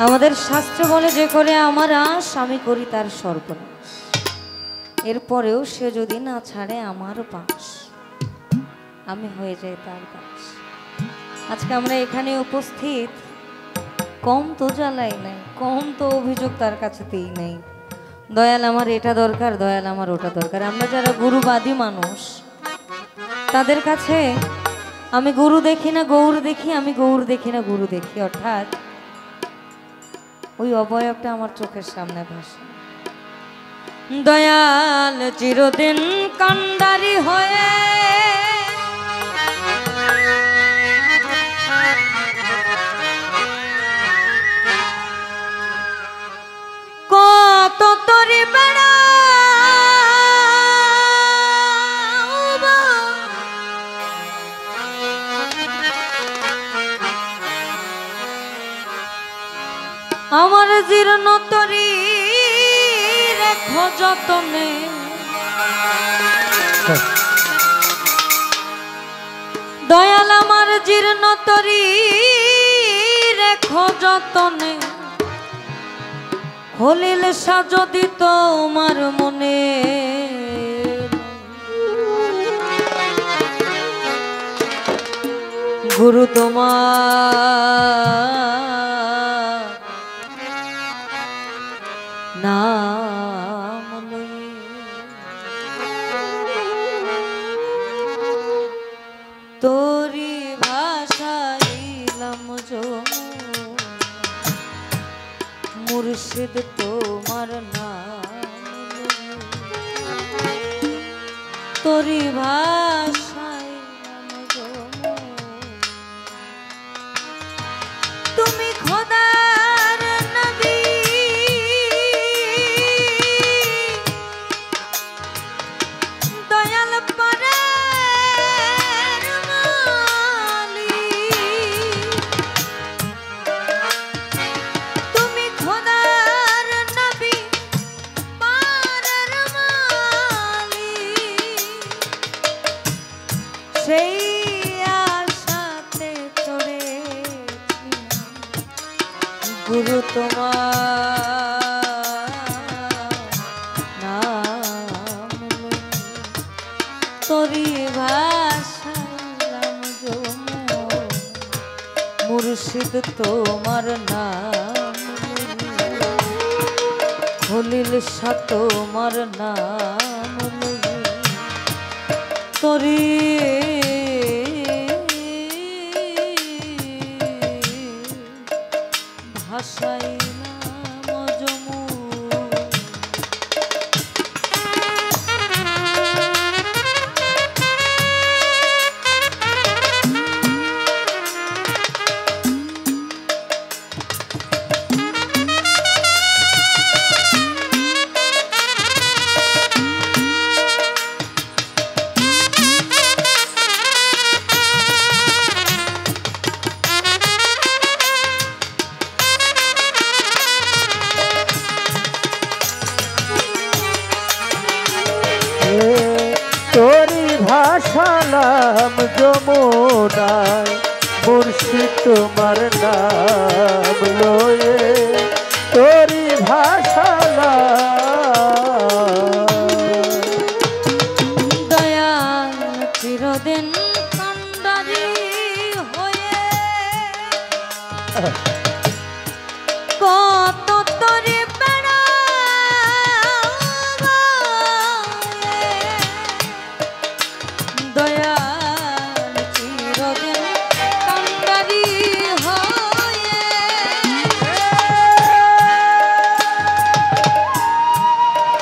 আমাদের শাস্ত্র বলে যে করে আমার আশ আমি করি তার সর্বনাশ, এরপরেও সে যদি না ছাড়ে আমার পাশ আমি হয়ে যাই তার দাস। আজকে আমরা এখানে উপস্থিত, কম তো জ্বালাই নাই, কম তো অভিযোগ তার কাছেতেই নেই। দয়াল আমার এটা দরকার, দয়াল আমার ওটা দরকার। আমরা যারা গুরুবাদী মানুষ তাদের কাছে আমি গুরু দেখি না গৌর দেখি, আমি গৌর দেখি না গুরু দেখি, অর্থাৎ ওই অবয়বটা আমার চোখের সামনে ভাসে। দয়াল চিরদিন কান্ডারি হয়ে কত তরি বেড়া আমার জীর্ণ তরি রেখো যতনে, দয়াল আমার জীর্ণ তরি রেখো যতনে, হলিল সাজদি তোমার মনে। গুরু তোমার নাম লয়ে তোরি ভাষাইলাম মুর্শিদ তোমার নাম তোরি ভাষাইলাম তুমি খোদার নবী, দয়াল পরের মালিক, তুমি খোদার নবী পরের মালিক, সেই আশাতে চড়ে গুরু তোমার নাম তোরি ভাষাইলাম মুর্শিদ তোমার নাম হলিল শাহ তোমার নাম তোরি ভাষাই নাম জমু। তোরি ভাষালাম যমুনায় মুর্শিদ তোমার নাম লয়ে তোরি ভাষালাম। দয়াল চিরদিন কান্ডারি হয়ে কত তরি বেড়া দয়াল চিরদিন কান্ডারি হয়ে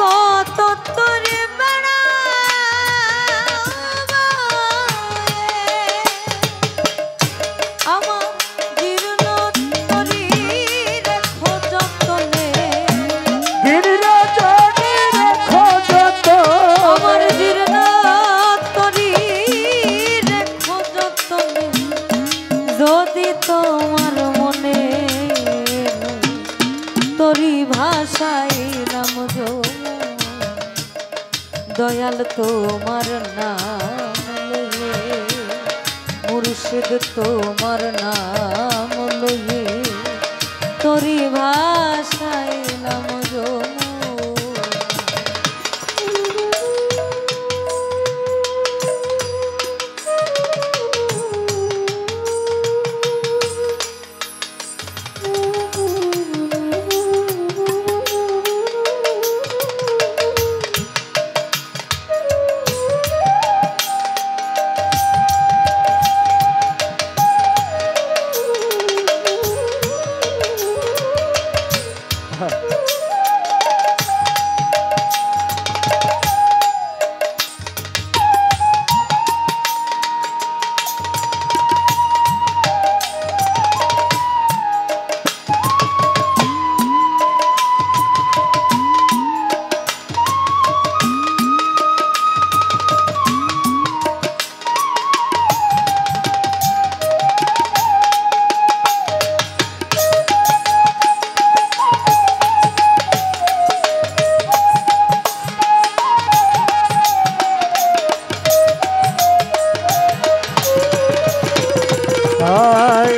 কত তরি বেড়া আমার জীর্ণ তরি রেখো যতনে, জীর্ণ তরি রেখো যতনে, আমার জীর্ণ তরি রেখো যতনে, যদি তোমার মনে তরি ভাষাইলাম দয়াল তোমার নাম লয়ে মুর্শিদ তোমার নাম লয়ে তোরি ভাষাইলাম যমুনা।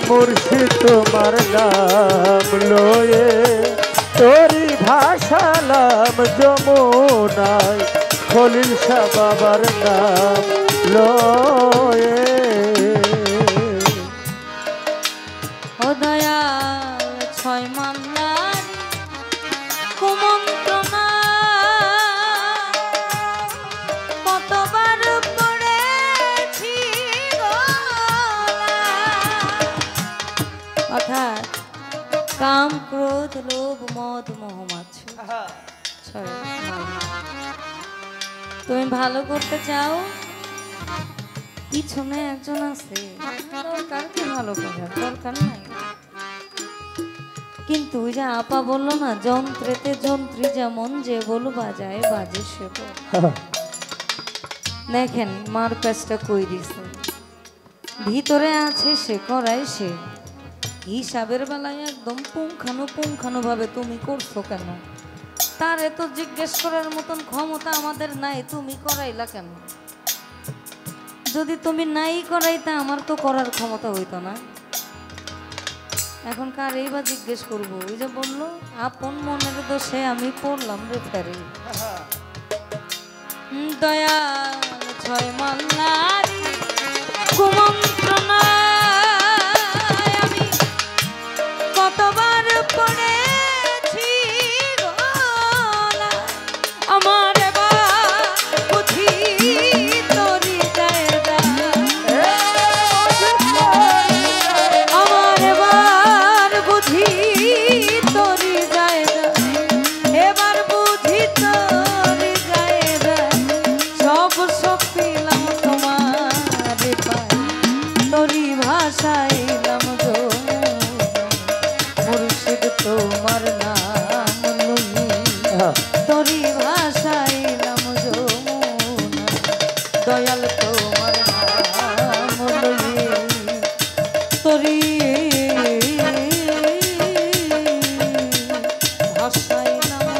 মুর্শিদ তোমার নাম লয়ে তোরি ভাসালাম যমুনায়, খলিল শাহ বাবার নাম লয়ে। ও দয়াল ছয় মামলার কুমন্ত্রণা কতবার পড়েছি অর্থাৎ কাম ক্রোধ লোভ মদ মোহ মাৎসর্য। তুমি ভালো করতে চাও, পিছনে একজন আছে, দরকার কি ভালো করার দরকার নাই। কিন্তু ওই যে আপা বললো না, যন্ত্রেতে যন্ত্রী যেমন যে বলো বাজায় বাজে সে বল। দেখেন মার কাজটা কই দিছে, ভিতরে আছে সে করায় সে, হিসাবের বেলায় একদম পুঙ্খানু ভাবে তুমি করছো কেন, তার এত জিজ্ঞেস করার মতন ক্ষমতা আমাদের নাই, তুমি করাইলা কেন? যদি তুমি নাই করাইতে আমার তো করার ক্ষমতা হইতো না। এখন কার এই বা জিজ্ঞেস করবো? ওই যে বললো আপন মনের দোষে আমি পড়লাম রে ফেরে। দয়াল ছয় মাল্লারি কুমন্ত্রণা আমি কতবার পড়েছি আমার বুঝি তোরি জায়গা, আমার এবার বুঝি তোরি জায়গা, এবার বুঝি তোরি জায়গা, সব পেলাম তোমার পাই, তোরি ভাষাইলাম মুর্শিদ তোমার নাম লই, তোরি ভাষাইলাম যমুনা, দয়াল তোমার নাম লই, তোরি ভাষাইলাম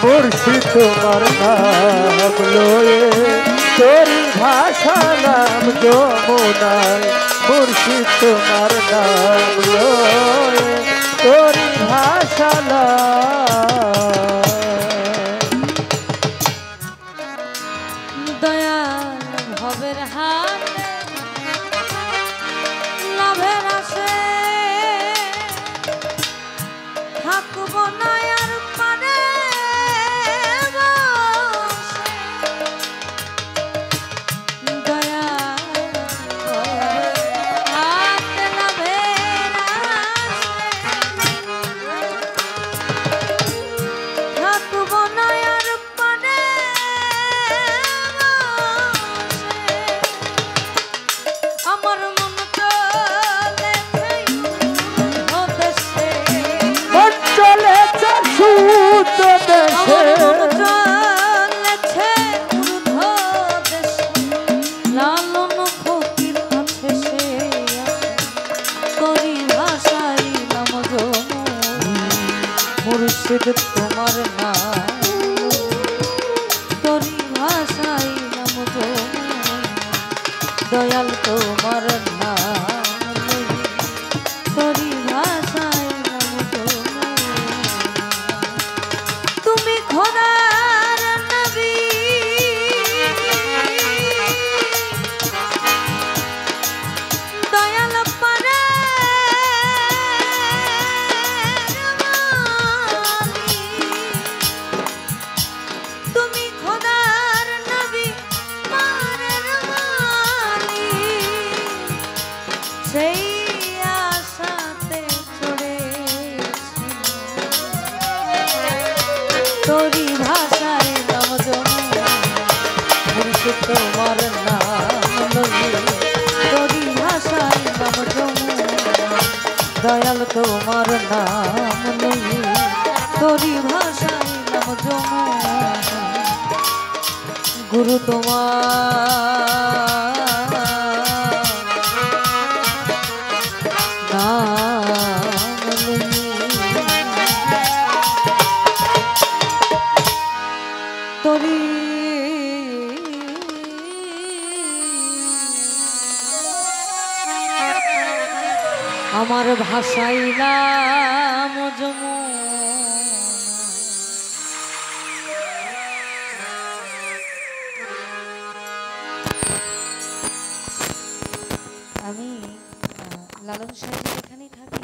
মুর্শিদ তোমার নাম লয়ে তোরি ভাসালাম যমুনায়, মুর্শিদ তোমার নাম লয়ে তোরি ভাসালাম। দয়াল ভবের হাতে লাভের আসে থাকব না আর পারে দয়াল হাতে লাভের দয়াল তোমার নাম লই, তোরি ভাষায় নাম যমুনা। তুমি খোদার নবী, দয়াল পারে তুমি খোদার নবী পারের মালিক, সেই আশাতে চড়েছি তোরি ভাষায় নাম যমুনা। মুর্শিদ তোমার নাম লই, তোরি ভাষায় নাম যমুনা। দয়াল তোমার নাম লই, তোরি ভাষায় নাম যমুনা। গুরু তোমার নাম লই, তোরি আমার ভাষায় নাম যমুনা। আমি লালন সাহেব এখানেই থাকি।